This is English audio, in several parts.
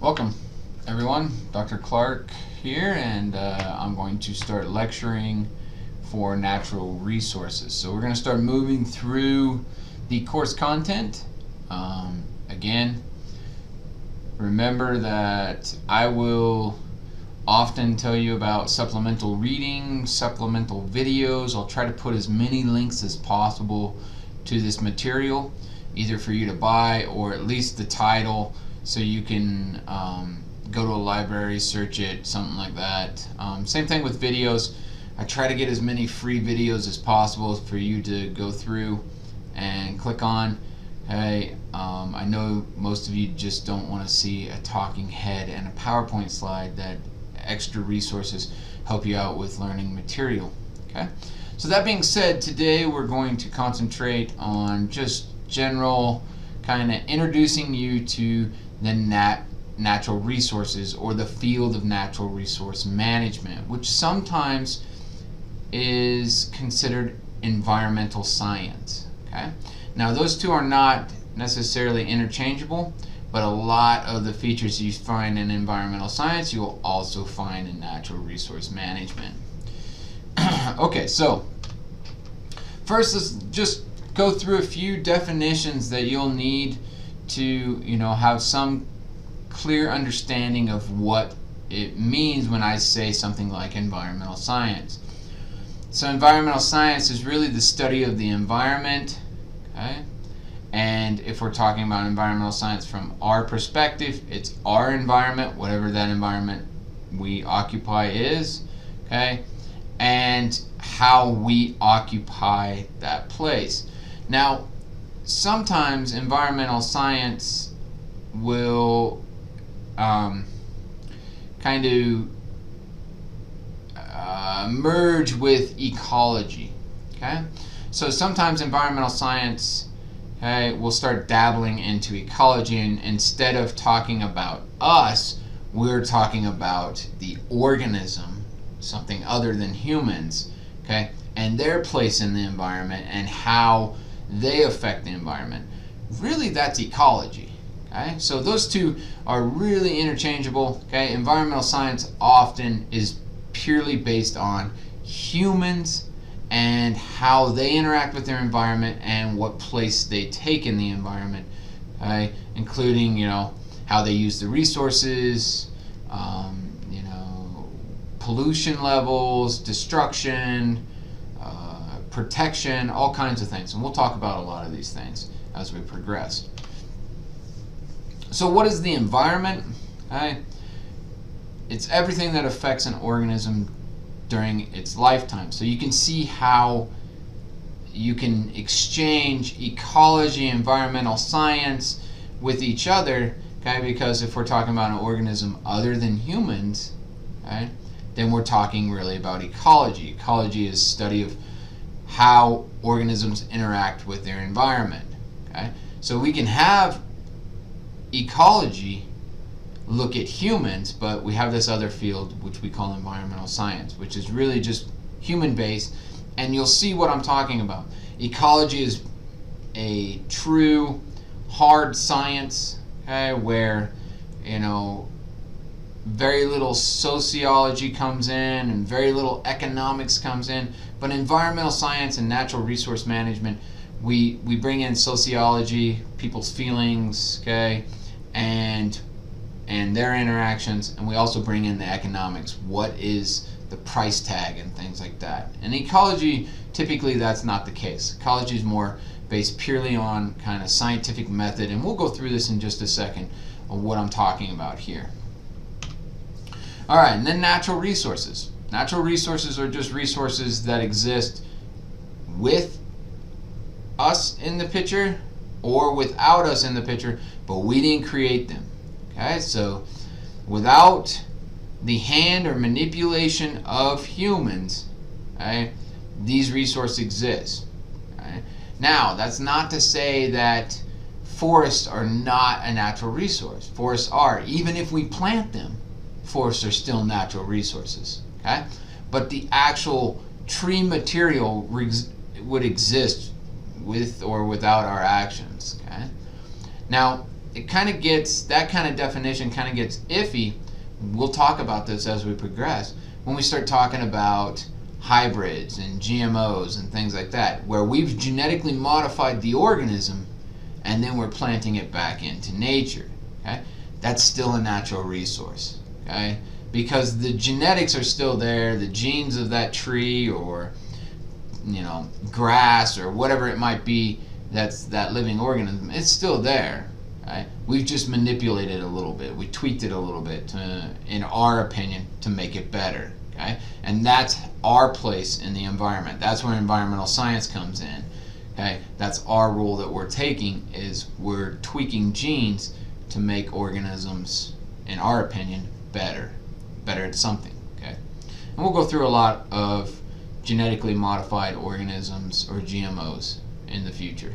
Welcome, everyone. Dr. Clark here, and I'm going to start lecturing for natural resources. So we're going to start moving through the course content. Again, remember that I will often tell you about supplemental reading, supplemental videos. I'll try to put as many links as possible to this material, either for you to buy or at least the title, so you can go to a library, search it, something like that. Same thing with videos. I try to get as many free videos as possible for you to go through and click on. Hey, I know most of you just don't want to see a talking head and a PowerPoint slide. That extra resources help you out with learning material. Okay. So that being said, today we're going to concentrate on just general kind of introducing you to the natural resources, or the field of natural resource management, which sometimes is considered environmental science. Okay? Now those two are not necessarily interchangeable, but a lot of the features you find in environmental science you will also find in natural resource management. Okay, so first let's just go through a few definitions that you'll need to have some clear understanding of what it means when I say something like environmental science. So environmental science is really the study of the environment, okay? And if we're talking about environmental science from our perspective, it's our environment, whatever that environment we occupy is, okay? And how we occupy that place. Now, sometimes environmental science will kind of merge with ecology. Okay, so sometimes environmental science, okay, will start dabbling into ecology, and instead of talking about us, we're talking about the organism, something other than humans, okay, and their place in the environment and how they affect the environment. Really, that's ecology. Okay, so those two are really interchangeable. Okay, environmental science often is purely based on humans and how they interact with their environment and what place they take in the environment. Okay, including how they use the resources, pollution levels, destruction, protection, all kinds of things. And we'll talk about a lot of these things as we progress. So what is the environment? Okay. It's everything that affects an organism during its lifetime. So you can see how you can exchange ecology, environmental science with each other, okay? Because if we're talking about an organism other than humans, okay, then we're talking really about ecology. Ecology is study of how organisms interact with their environment. Okay? So we can have ecology look at humans, but we have this other field which we call environmental science, which is really just human based, and you'll see what I'm talking about. Ecology is a true hard science, okay, where very little sociology comes in and very little economics comes in. But environmental science and natural resource management, we bring in sociology, people's feelings, okay, and their interactions, and we also bring in the economics. What is the price tag and things like that. In ecology, typically that's not the case. Ecology is more based purely on kind of scientific method, and we'll go through this in just a second of what I'm talking about here. All right, and then natural resources. Natural resources are just resources that exist with us in the picture or without us in the picture, but we didn't create them. Okay, so without the hand or manipulation of humans, okay, these resources exist. Okay? Now, that's not to say that forests are not a natural resource. Forests are. Even if we plant them, forests are still natural resources. Okay? But the actual tree material would exist with or without our actions. Okay? Now, it kind of gets, that kind of definition kind of gets iffy. We'll talk about this as we progress when we start talking about hybrids and GMOs and things like that, where we've genetically modified the organism and then we're planting it back into nature. Okay? That's still a natural resource. Okay? Because the genetics are still there, the genes of that tree or grass or whatever it might be, that's that living organism, it's still there. Right? We've just manipulated it a little bit. We tweaked it a little bit to, in our opinion, to make it better. Okay? And that's our place in the environment. That's where environmental science comes in. Okay? That's our role that we're taking, is we're tweaking genes to make organisms, in our opinion, better at something. Okay? And we'll go through a lot of genetically modified organisms or GMOs in the future.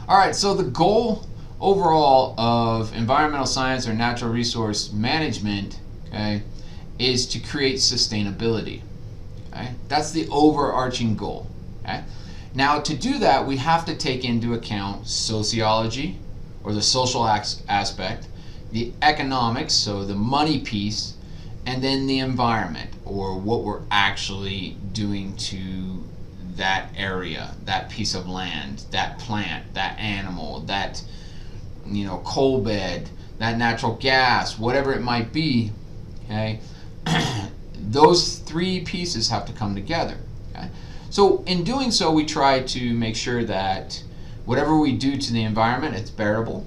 Alright, so the goal overall of environmental science or natural resource management, okay, is to create sustainability. Okay? That's the overarching goal. Okay? Now, to do that, we have to take into account sociology, or the social aspect, the economics, so the money piece, and then the environment, or what we're actually doing to that area, that piece of land, that plant, that animal, that coal bed, that natural gas, whatever it might be. Okay, those three pieces have to come together. Okay? So in doing so, we try to make sure that whatever we do to the environment, it's bearable.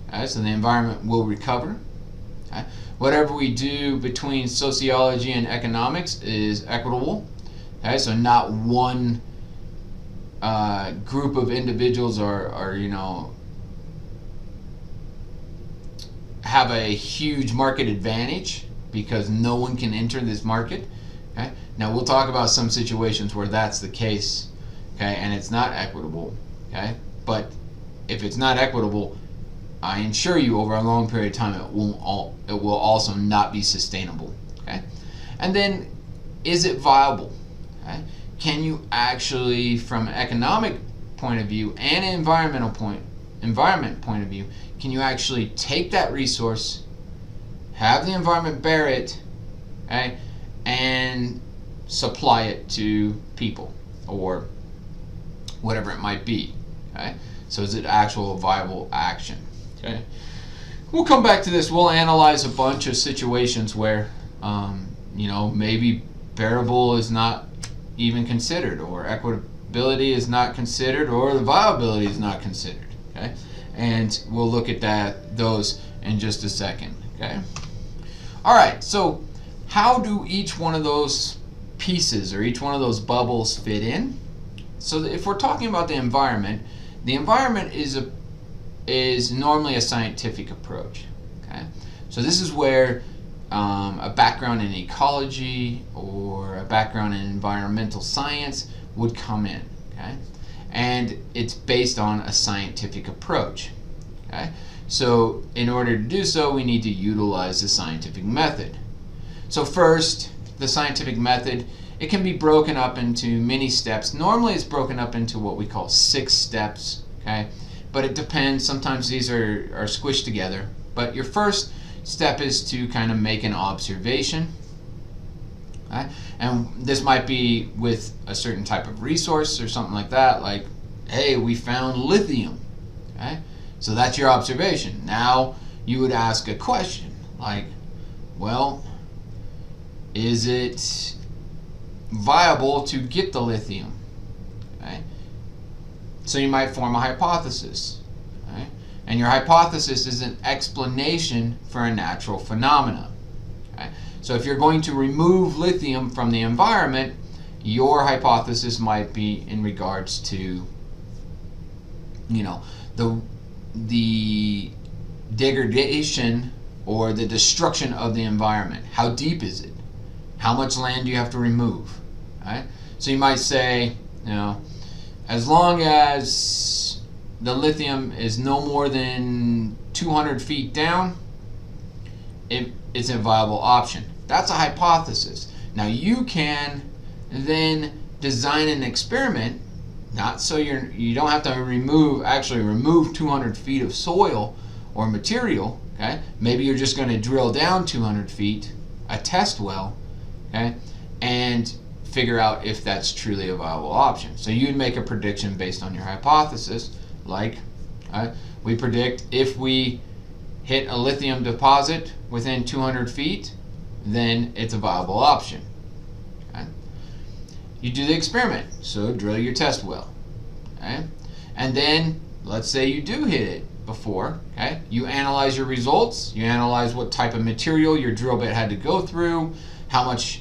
Okay? So the environment will recover. Okay? Whatever we do between sociology and economics is equitable. Okay? So not one group of individuals are have a huge market advantage because no one can enter this market. Okay? Now we'll talk about some situations where that's the case, okay, and it's not equitable. Okay? But if it's not equitable, I assure you, over a long period of time, it will also not be sustainable. Okay? And then, is it viable? Okay? Can you actually, from an economic point of view and an environment point of view, can you actually take that resource, have the environment bear it, okay, and supply it to people or whatever it might be? Okay? So is it actual viable action? Okay? We'll come back to this. We'll analyze a bunch of situations where maybe bearable is not even considered, or equitability is not considered, or the viability is not considered. Okay? And we'll look at those in just a second. Okay? Alright, so how do each one of those pieces or each one of those bubbles fit in? So if we're talking about the environment is normally a scientific approach. Okay? So this is where a background in ecology or a background in environmental science would come in. Okay? And it's based on a scientific approach. Okay? So in order to do so, we need to utilize the scientific method. So first, the scientific method, it can be broken up into many steps. Normally it's broken up into what we call 6 steps. Okay? But it depends. Sometimes these are squished together. But your first step is to kind of make an observation. Okay? And this might be with a certain type of resource or something like that, like, hey, we found lithium. Okay? So that's your observation. Now you would ask a question like, well, is it viable to get the lithium? Okay? So you might form a hypothesis. Okay? And your hypothesis is an explanation for a natural phenomenon. Okay? So if you're going to remove lithium from the environment, your hypothesis might be in regards to, the degradation or the destruction of the environment. How deep is it? How much land do you have to remove? Right? So you might say, as long as the lithium is no more than 200 feet down, it's a viable option. That's a hypothesis. Now you can then design an experiment Not so you don't have to actually remove 200 feet of soil or material. Okay, maybe you're just going to drill down 200 feet, a test well, okay, and figure out if that's truly a viable option. So you'd make a prediction based on your hypothesis, like we predict if we hit a lithium deposit within 200 feet, then it's a viable option. Okay? You do the experiment, so drill your test well. Okay? And then, let's say you do hit it before. Okay? You analyze your results, you analyze what type of material your drill bit had to go through, how much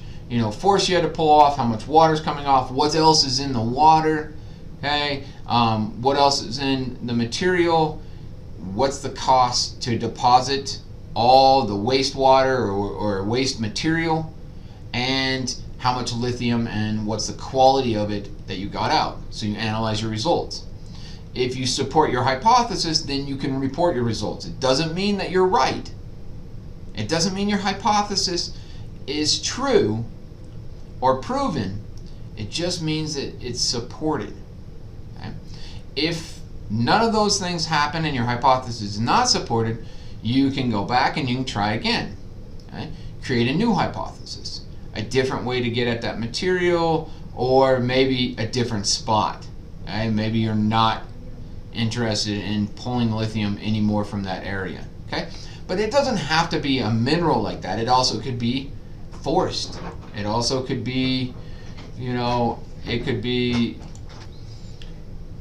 force you had to pull off, how much water's coming off, what else is in the water, okay? What else is in the material, what's the cost to deposit all the wastewater or waste material, and how much lithium and what's the quality of it that you got out. So you analyze your results. If you support your hypothesis, then you can report your results. It doesn't mean that you're right. It doesn't mean your hypothesis is true or proven. It just means that it's supported. Okay? If none of those things happen and your hypothesis is not supported, you can go back and you can try again. Okay? Create a new hypothesis, a different way to get at that material, or maybe a different spot. Okay? Maybe you're not interested in pulling lithium anymore from that area. Okay? But it doesn't have to be a mineral like that. It also could be forest. It also could be, it could be.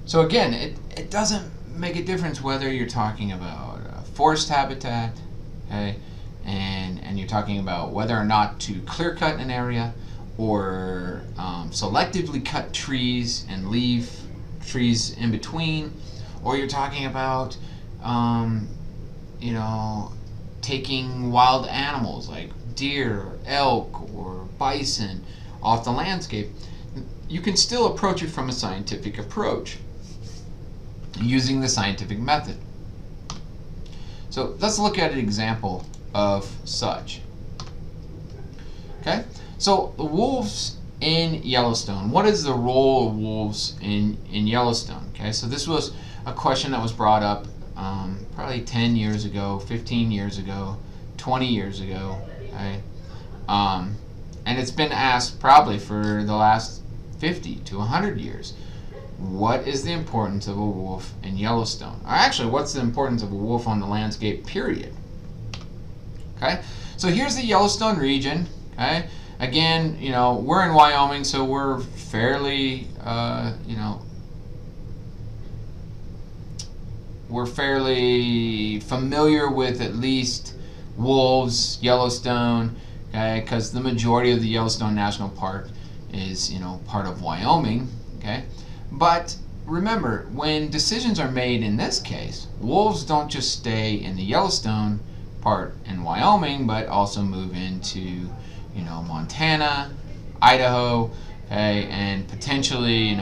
So again, it doesn't make a difference whether you're talking about forest habitat, okay, and you're talking about whether or not to clear cut an area, or selectively cut trees and leave trees in between, or you're talking about taking wild animals like deer or elk or bison off the landscape. You can still approach it from a scientific approach using the scientific method. So let's look at an example of such. Okay, so the wolves in Yellowstone. What is the role of wolves in Yellowstone? Okay, so this was a question that was brought up probably 10 years ago, 15 years ago, 20 years ago. Okay? And it's been asked probably for the last 50 to 100 years. What is the importance of a wolf in Yellowstone? Or actually, what's the importance of a wolf on the landscape, period? Okay, so here's the Yellowstone region. Okay, again, we're in Wyoming, so we're fairly, we're fairly familiar with at least wolves, Yellowstone, okay, because the majority of the Yellowstone National Park is, part of Wyoming, okay? But remember, when decisions are made in this case, wolves don't just stay in the Yellowstone part in Wyoming, but also move into, Montana, Idaho, okay, and potentially,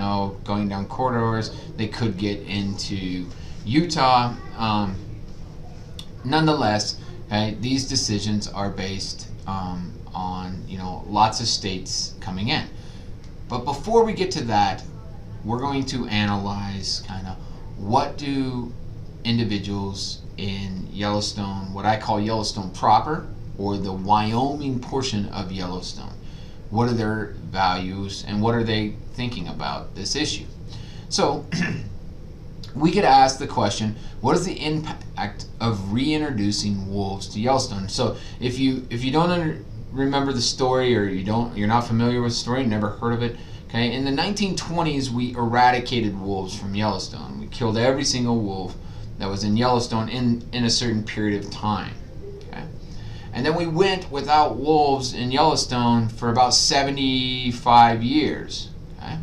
going down corridors, they could get into Utah. Nonetheless, okay, these decisions are based on lots of states coming in. But before we get to that, we're going to analyze kind of what do individuals in Yellowstone, what I call Yellowstone proper, or the Wyoming portion of Yellowstone, what are their values and what are they thinking about this issue? So we could ask the question, what is the impact of reintroducing wolves to Yellowstone? So if you don't remember the story, or you're not familiar with the story, never heard of it, okay, in the 1920s we eradicated wolves from Yellowstone. We killed every single wolf that was in Yellowstone in a certain period of time. Okay? And then we went without wolves in Yellowstone for about 75 years. Okay?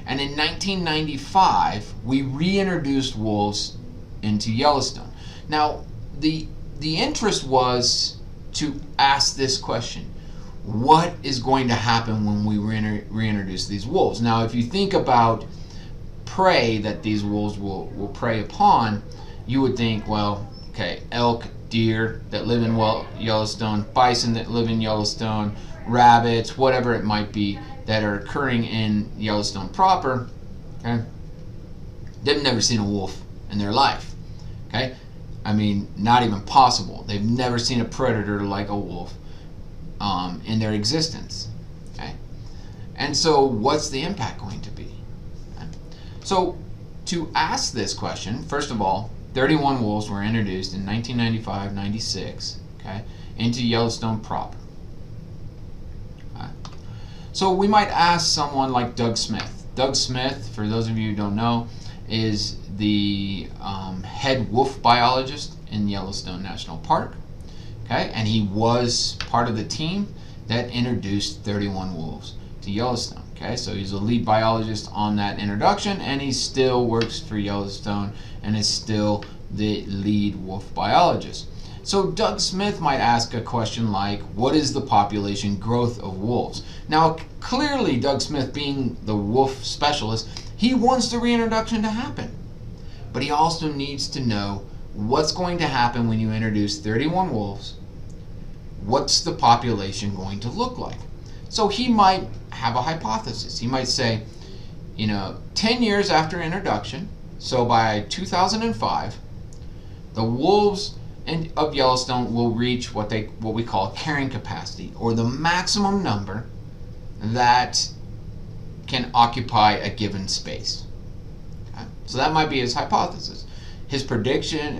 And in 1995, we reintroduced wolves into Yellowstone. Now, the interest was to ask this question: what is going to happen when we reintroduce these wolves? Now, if you think about prey that these wolves will prey upon, you would think, well, okay, elk, deer that live in Yellowstone, bison that live in Yellowstone, rabbits, whatever it might be that are occurring in Yellowstone proper, okay, They've never seen a wolf in their life. Okay? I mean, not even possible. They've never seen a predator like a wolf in their existence. Okay? And so what's the impact going to be? Okay? So to ask this question, first of all, 31 wolves were introduced in 1995-96, okay, into Yellowstone proper. Okay. So we might ask someone like Doug Smith. Doug Smith, for those of you who don't know, is the head wolf biologist in Yellowstone National Park. Okay, and he was part of the team that introduced 31 wolves to Yellowstone. Okay, so he's a lead biologist on that introduction, and he still works for Yellowstone and is still the lead wolf biologist. So Doug Smith might ask a question like, what is the population growth of wolves? Now, clearly Doug Smith, being the wolf specialist, he wants the reintroduction to happen. But he also needs to know what's going to happen when you introduce 31 wolves. What's the population going to look like? So he might have a hypothesis. He might say, 10 years after introduction, so by 2005, the wolves of Yellowstone will reach what we call carrying capacity, or the maximum number that can occupy a given space. Okay? So that might be his hypothesis. His prediction,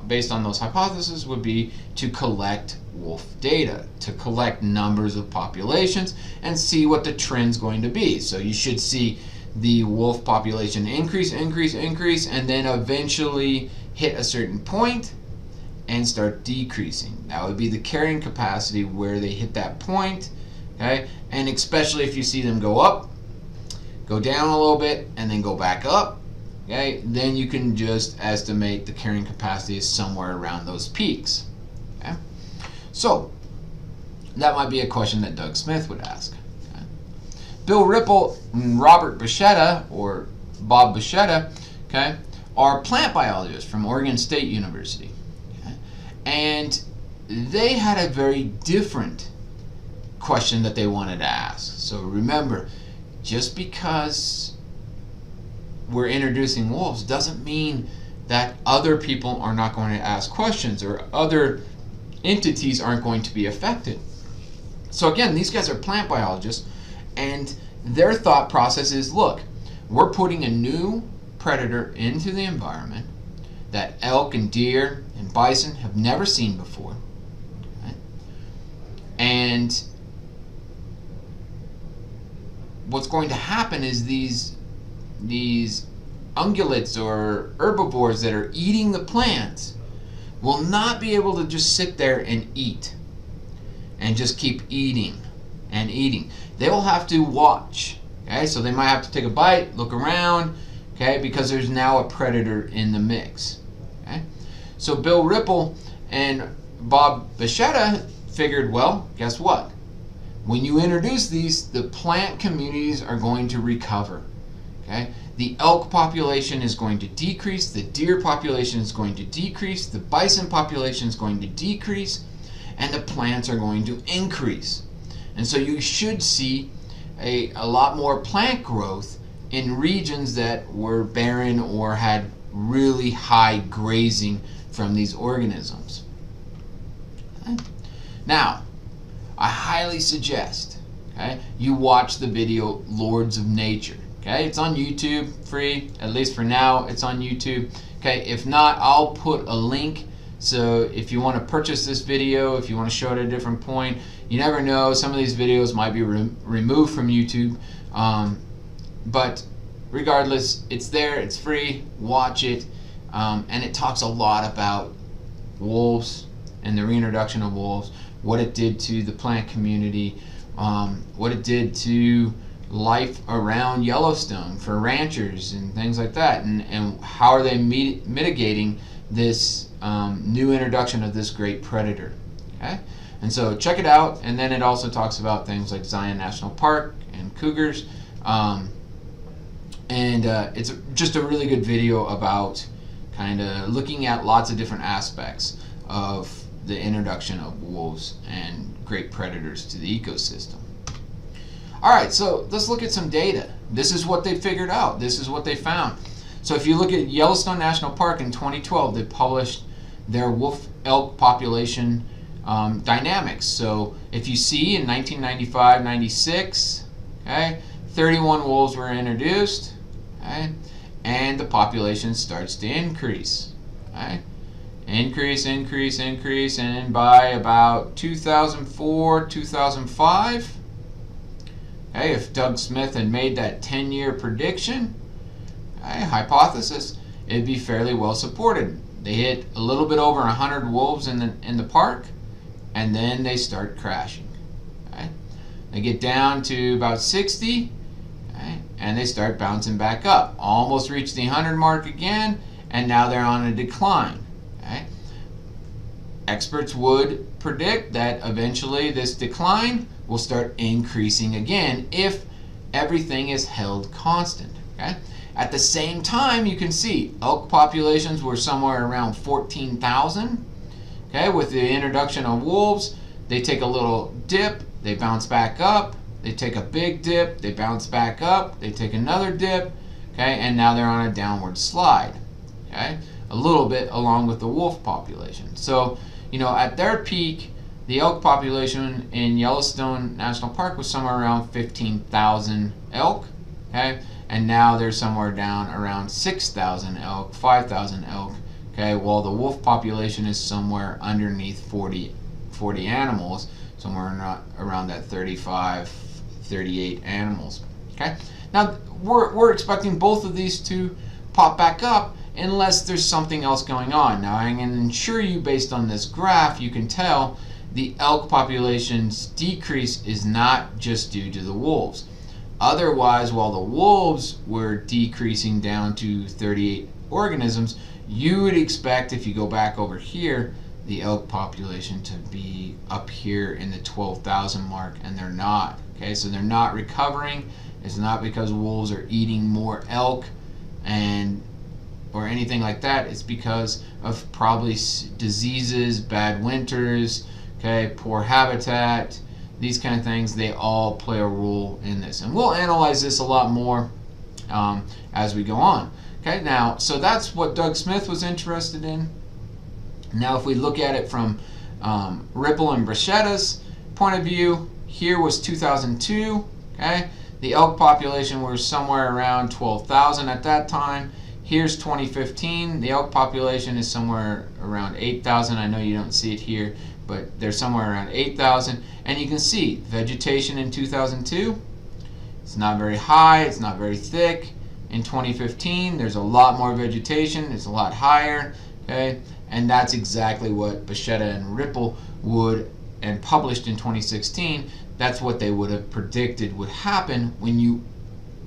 based on those hypotheses, would be to collect wolf data, to collect numbers of populations and see what the trend's going to be. So you should see the wolf population increase, and then eventually hit a certain point and start decreasing. That would be the carrying capacity where they hit that point. Okay, and especially if you see them go up, go down a little bit, and then go back up, okay, then you can just estimate the carrying capacity is somewhere around those peaks. Okay, so that might be a question that Doug Smith would ask. Okay? Bill Ripple and Robert Bichetta, or Bob Bichetta, okay, are plant biologists from Oregon State University, okay? And they had a very different question that they wanted to ask. So remember, just because we're introducing wolves doesn't mean that other people are not going to ask questions or other entities aren't going to be affected. So again, these guys are plant biologists, and their thought process is, look, we're putting a new predator into the environment that elk and deer and bison have never seen before. Okay? And what's going to happen is these ungulates or herbivores that are eating the plants will not be able to just sit there and eat and just keep eating and eating. They will have to watch. Okay, so they might have to take a bite, look around, okay, because there's now a predator in the mix. Okay, so Bill Ripple and Bob Bichetta figured, well, guess what? When you introduce these, the plant communities are going to recover. Okay? The elk population is going to decrease, the deer population is going to decrease, the bison population is going to decrease, and the plants are going to increase. And so you should see a lot more plant growth in regions that were barren or had really high grazing from these organisms. Okay? Now, I highly suggest, okay, you watch the video Lords of Nature. Okay, it's on YouTube, free, at least for now, it's on YouTube. Okay, if not, I'll put a link. So if you want to purchase this video, if you want to show it at a different point, you never know, some of these videos might be removed from YouTube. But regardless, it's there, it's free, watch it. And it talks a lot about wolves and the reintroduction of wolves, what it did to the plant community, what it did to life around Yellowstone for ranchers and things like that, and how are they mitigating this new introduction of this great predator. Okay, and so check it out. And then it also talks about things like Zion National Park and cougars, and it's just a really good video about kind of looking at lots of different aspects of the introduction of wolves and great predators to the ecosystem. Alright, so let's look at some data. This is what they figured out. This is what they found. So if you look at Yellowstone National Park in 2012, they published their wolf elk population dynamics. So if you see in 1995-96, okay, 31 wolves were introduced, okay, and the population starts to increase, okay? Increase, and by about 2004, 2005, okay, if Doug Smith had made that 10-year prediction, okay, hypothesis, it'd be fairly well supported. They hit a little bit over 100 wolves in the park, and then they start crashing. Okay? They get down to about 60, okay, and they start bouncing back up. Almost reach the 100 mark again, and now they're on a decline. Okay? Experts would predict that eventually this decline will start increasing again if everything is held constant. Okay? At the same time, you can see elk populations were somewhere around 14,000. Okay, with the introduction of wolves, they take a little dip, they bounce back up, they take a big dip, they bounce back up, they take another dip, okay, and now they're on a downward slide. Okay, a little bit along with the wolf population. So, you know, at their peak, the elk population in Yellowstone National Park was somewhere around 15,000 elk. Okay, and now they're somewhere down around 6,000 elk, 5,000 elk, okay, while the wolf population is somewhere underneath 40 animals, somewhere around that 35, 38 animals, okay? Now, we're expecting both of these to pop back up unless there's something else going on. Now, I can ensure you, based on this graph, you can tell the elk population's decrease is not just due to the wolves. Otherwise, while the wolves were decreasing down to 38 organisms, you would expect, if you go back over here, the elk population to be up here in the 12,000 mark, and they're not. Okay, so they're not recovering. It's not because wolves are eating more elk or anything like that. It's because of probably diseases, bad winters, okay, poor habitat, these kind of things. They all play a role in this, and we'll analyze this a lot more as we go on. Okay, now, so that's what Doug Smith was interested in. Now, if we look at it from Ripple and Bruschetta's point of view, here was 2002. Okay, the elk population was somewhere around 12,000 at that time. Here's 2015. The elk population is somewhere around 8,000. I know you don't see it here, but they're somewhere around 8,000. And you can see vegetation in 2002. It's not very high. It's not very thick. In 2015, there's a lot more vegetation. It's a lot higher. Okay, and that's exactly what Bruschetta and Ripple would, and published in 2016. That's what they would have predicted would happen when you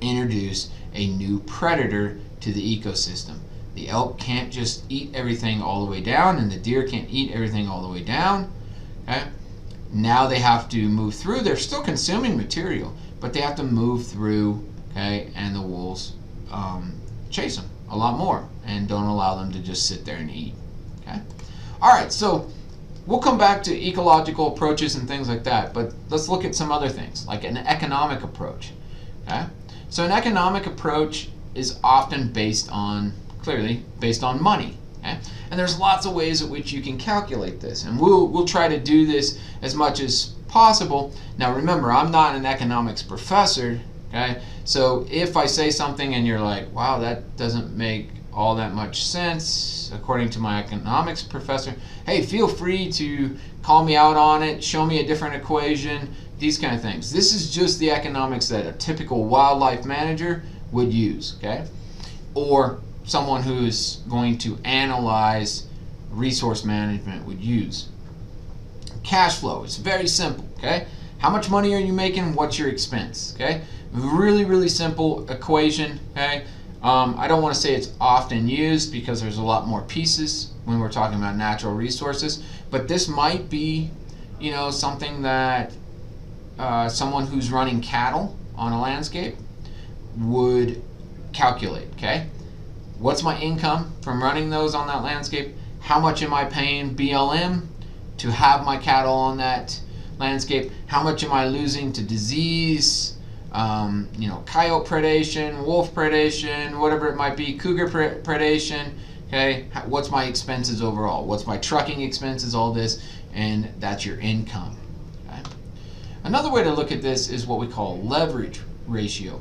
introduce a new predator to the ecosystem. The elk can't just eat everything all the way down, and the deer can't eat everything all the way down. Okay? Now they have to move through. They're still consuming material, but they have to move through, okay, and the wolves chase them a lot more and don't allow them to just sit there and eat. Okay? All right, so we'll come back to ecological approaches and things like that, but let's look at some other things, like an economic approach. Okay? So an economic approach is often clearly based on money. Okay? And there's lots of ways at which you can calculate this, and we'll try to do this as much as possible. Now remember, I'm not an economics professor, okay? So if I say something and you're like, wow, that doesn't make all that much sense according to my economics professor, hey, feel free to call me out on it, show me a different equation, these kind of things. This is just the economics that a typical wildlife manager would use, okay? Or someone who's going to analyze resource management would use. Cash flow, it's very simple, okay? How much money are you making? What's your expense, okay? Really, really simple equation, okay? I don't want to say it's often used because there's a lot more pieces when we're talking about natural resources, but this might be, you know, something that someone who's running cattle on a landscape would calculate, okay? What's my income from running those on that landscape? How much am I paying BLM to have my cattle on that landscape? How much am I losing to disease, coyote predation, wolf predation, whatever it might be, cougar predation. Okay, what's my expenses overall? What's my trucking expenses? All this, and that's your income. Okay? Another way to look at this is what we call leverage ratio.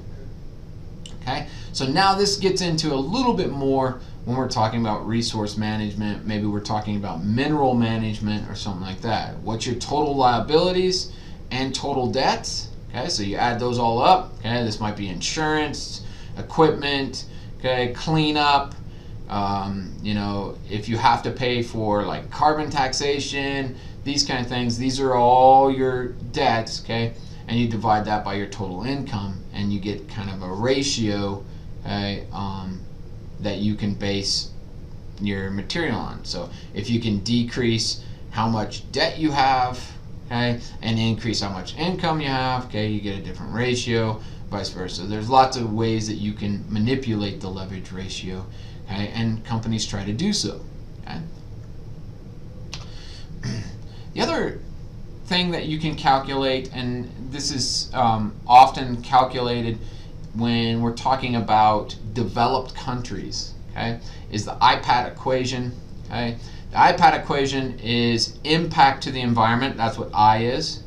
Okay, so now this gets into a little bit more when we're talking about resource management. Maybe we're talking about mineral management or something like that. What's your total liabilities and total debts? Okay, so you add those all up. Okay, this might be insurance, equipment, okay, cleanup. If you have to pay for like carbon taxation, these kind of things, these are all your debts, okay? And you divide that by your total income, and you get kind of a ratio, okay, that you can base your material on. So if you can decrease how much debt you have, okay, and increase how much income you have, okay, you get a different ratio, vice versa. There's lots of ways that you can manipulate the leverage ratio, okay, and companies try to do so. Okay? The other thing that you can calculate, and this is often calculated when we're talking about developed countries, okay, is the IPAT equation. Okay? The IPAT equation is impact to the environment. That's what I is.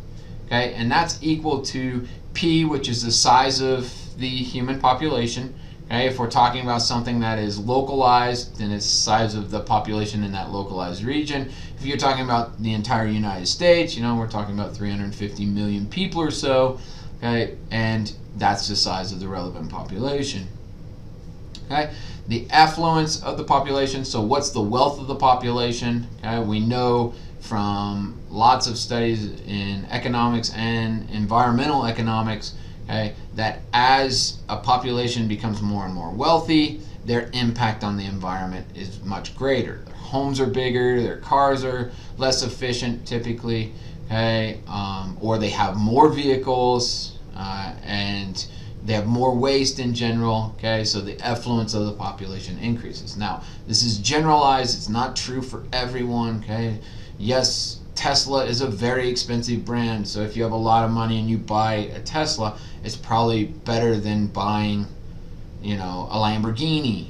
Okay? And that's equal to P, which is the size of the human population. Okay? If we're talking about something that is localized, then it's the size of the population in that localized region. If you're talking about the entire United States, we're talking about 350 million people or so. Okay? And that's the size of the relevant population. Okay? The affluence of the population, so what's the wealth of the population? Okay? We know from lots of studies in economics and environmental economics, okay, that as a population becomes more and more wealthy, their impact on the environment is much greater. Their homes are bigger, their cars are less efficient typically, okay, or they have more vehicles, and they have more waste in general, okay, so the affluence of the population increases. Now, this is generalized, it's not true for everyone, okay. Yes, Tesla is a very expensive brand, so if you have a lot of money and you buy a Tesla, it's probably better than buying, a Lamborghini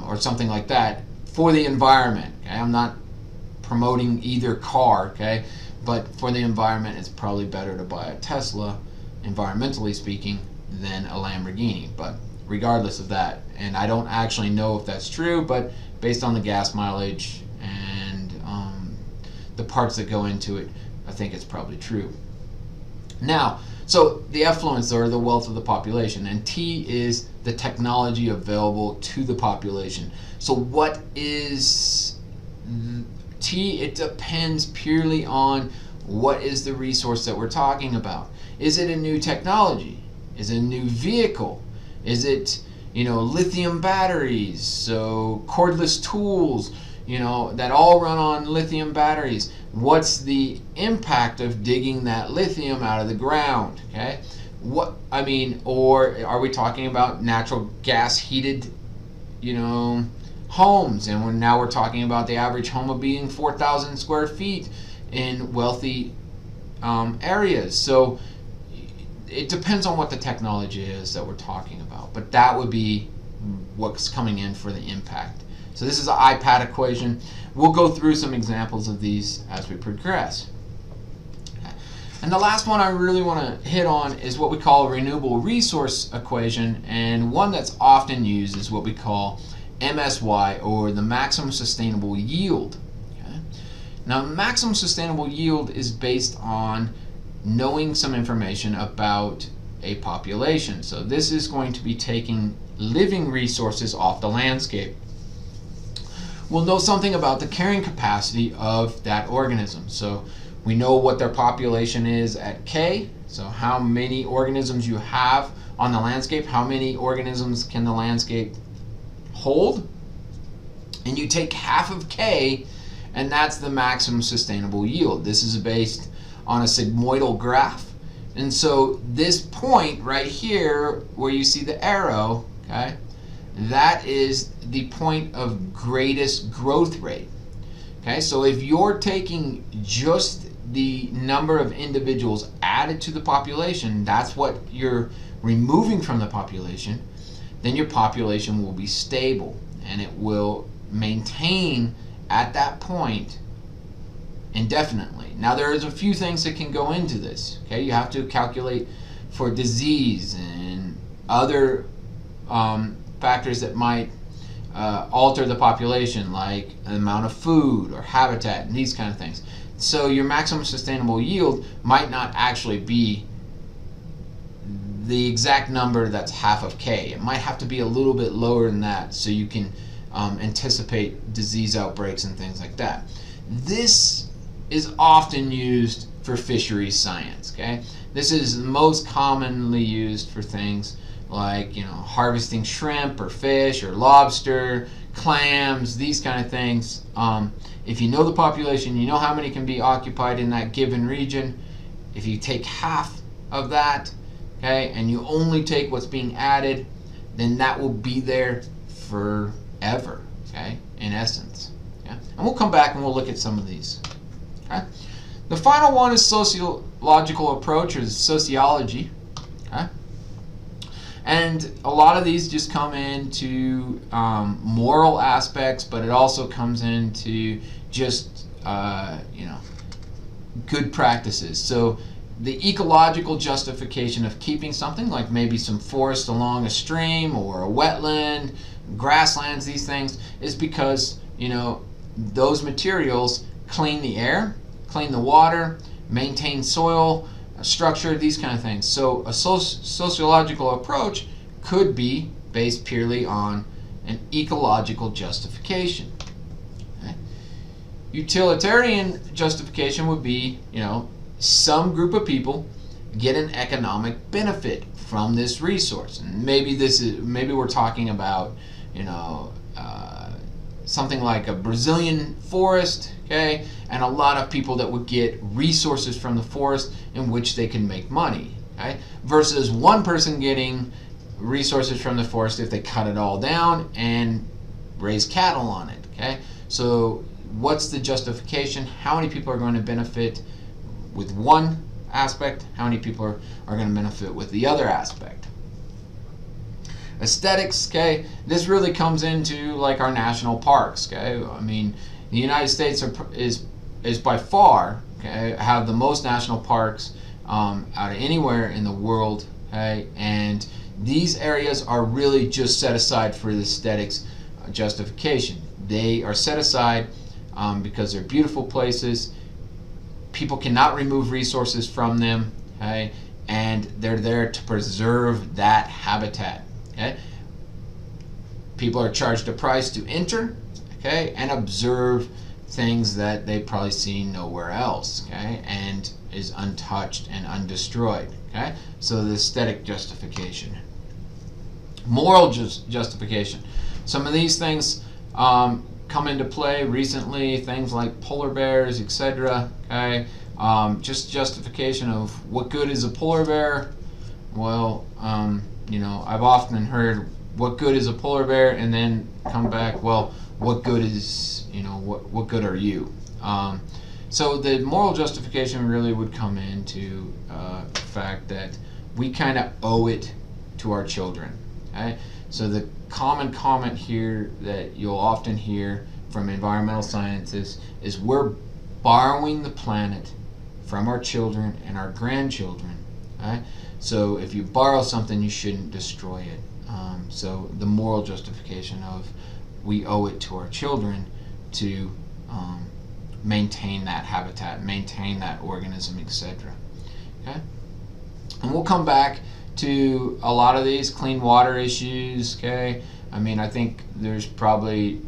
or something like that for the environment. Okay? I'm not promoting either car, okay, but for the environment, it's probably better to buy a Tesla, environmentally speaking, than a Lamborghini. But regardless of that, and I don't actually know if that's true, but based on the gas mileage and the parts that go into it, I think it's probably true. Now, so the affluence or the wealth of the population, and T is the technology available to the population. So what is T? It depends purely on what is the resource that we're talking about. Is it a new technology? Is it a new vehicle? Is it, lithium batteries, so cordless tools, that all run on lithium batteries? What's the impact of digging that lithium out of the ground? Okay, or are we talking about natural gas heated, homes? And now we're talking about the average home of being 4,000 square feet in wealthy areas. So it depends on what the technology is that we're talking about, but that would be what's coming in for the impact. So this is the IPAT equation. We'll go through some examples of these as we progress. Okay. And the last one I really want to hit on is what we call a renewable resource equation, and one that's often used is what we call MSY, or the maximum sustainable yield. Okay. Now, maximum sustainable yield is based on knowing some information about a population. So this is going to be taking living resources off the landscape. We'll know something about the carrying capacity of that organism. So we know what their population is at K, so how many organisms you have on the landscape, how many organisms can the landscape hold, and you take half of K, and that's the maximum sustainable yield. This is based on a sigmoidal graph, and so this point right here where you see the arrow, okay, that is the point of greatest growth rate. Okay, so if you're taking just the number of individuals added to the population, that's what your removing from the population, then your population will be stable and it will maintain at that point indefinitely. Now there is a few things that can go into this. Okay, you have to calculate for disease and other factors that might alter the population, like the amount of food or habitat and these kind of things. So your maximum sustainable yield might not actually be the exact number that's half of K. It might have to be a little bit lower than that so you can anticipate disease outbreaks and things like that. This is often used for fisheries science. Okay, this is most commonly used for things like, you know, harvesting shrimp or fish or lobster, clams, these kind of things. If you know the population, you know how many can be occupied in that given region. If you take half of that, okay, and you only take what's being added, then that will be there forever, okay, in essence. Yeah? And we'll come back and we'll look at some of these. Okay? The final one is sociological approach, or sociology. Okay? And a lot of these just come into moral aspects, but it also comes into just you know, good practices. So the ecological justification of keeping something, like maybe some forest along a stream or a wetland, grasslands, these things, is because, you know, those materials clean the air, clean the water, maintain soil structure, these kind of things. So a sociological approach could be based purely on an ecological justification. Okay? Utilitarian justification would be, you know, some group of people get an economic benefit from this resource, and maybe we're talking about, you know, something like a Brazilian forest, okay, and a lot of people that would get resources from the forest in which they can make money, okay, versus one person getting resources from the forest if they cut it all down and raise cattle on it, okay. So what's the justification? How many people are going to benefit with one aspect? How many people are going to benefit with the other aspect? Aesthetics, okay, this really comes into like our national parks, okay. I mean, the United States is by far, okay, have the most national parks out of anywhere in the world, okay, and these areas are really just set aside for the aesthetics justification. They are set aside because they're beautiful places. People cannot remove resources from them, okay, and they're there to preserve that habitat. Okay? People are charged a price to enter, okay, and observe things that they've probably seen nowhere else, okay, and is untouched and undestroyed, okay. So the aesthetic justification. Moral justification. Some of these things come into play recently, things like polar bears, etc. Okay, just justification of what good is a polar bear. Well, you know, I've often heard what good is a polar bear, and then come back, well, what good is, you know, what good are you? So the moral justification really would come into the fact that we kind of owe it to our children. Okay? So the common comment here that you'll often hear from environmental scientists is we're borrowing the planet from our children and our grandchildren. Okay? So if you borrow something, you shouldn't destroy it. So the moral justification of we owe it to our children to maintain that habitat, maintain that organism, etc. Okay? And we'll come back to a lot of these clean water issues. Okay? I mean, I think there's probably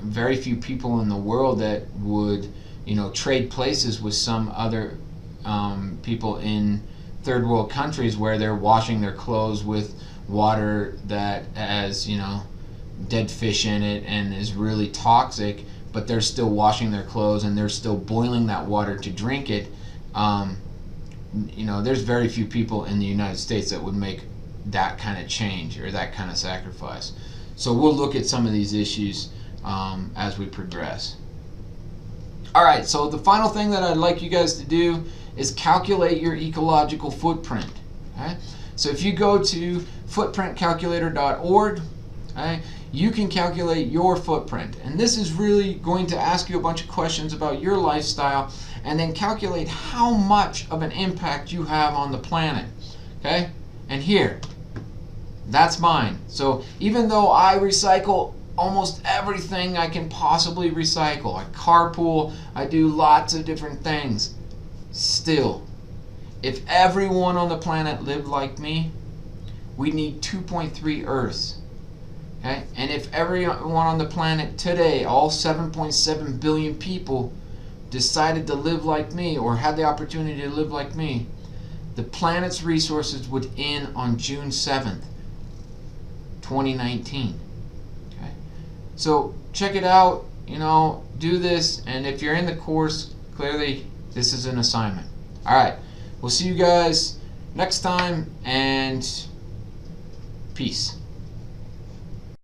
very few people in the world that would, you know, trade places with some other people in third world countries where they're washing their clothes with water that has, you know, dead fish in it and is really toxic, but they're still washing their clothes and they're still boiling that water to drink it. You know, there's very few people in the United States that would make that kind of change or that kind of sacrifice. So we'll look at some of these issues as we progress. Alright, so the final thing that I'd like you guys to do is calculate your ecological footprint. Okay? So if you go to footprintcalculator.org, okay, you can calculate your footprint. And this is really going to ask you a bunch of questions about your lifestyle and then calculate how much of an impact you have on the planet. Okay? And here, that's mine. So even though I recycle almost everything I can possibly recycle, I carpool, I do lots of different things, still, if everyone on the planet lived like me, we need 2.3 Earths. Okay? And if everyone on the planet today, all 7.7 billion people, decided to live like me or had the opportunity to live like me, the planet's resources would end on June 7th, 2019. Okay? So check it out, do this, and if you're in the course, clearly this is an assignment. Alright, we'll see you guys next time, and peace.